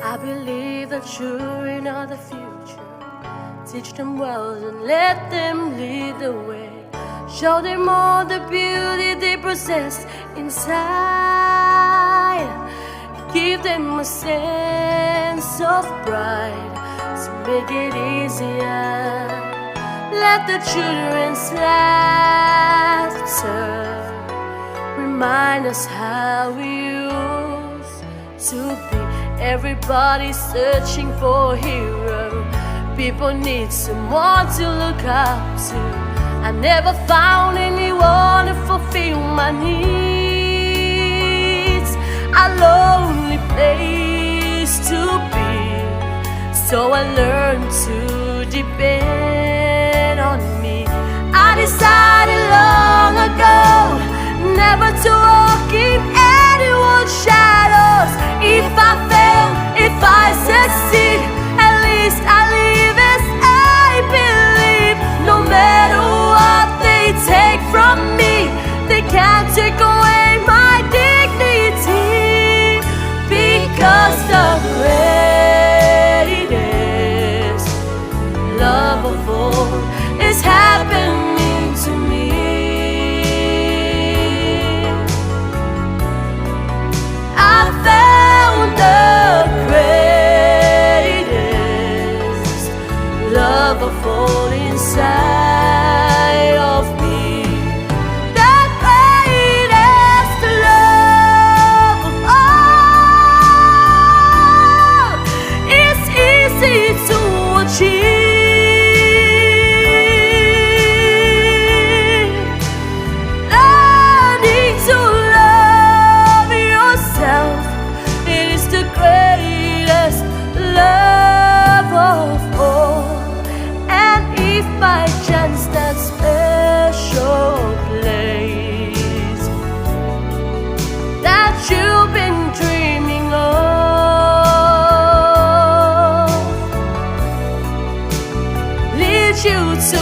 I believe that you're not the future. Teach them well and let them lead the way. Show them all the beauty they possess inside. Give them a sense of pride to make it easier. Let the children's laughter remind us how we used to be. Everybody's searching for a hero. People need someone to look up to. I never found anyone to fulfill my needs. A lonely place to be, so I learned to depend on me. I decided long ago never to walk in anyone's shadows. If I fail, if I succeed, at least I live as I believe. No matter what they take from me, they can't take away my dignity. Because the greatest love of all is happening to me. I found the greatest love of all inside of me. The greatest love of all is easy to achieve. Learning to love yourself, it is the greatest love of all. And if by chance that special place that you've been dreaming of leads you to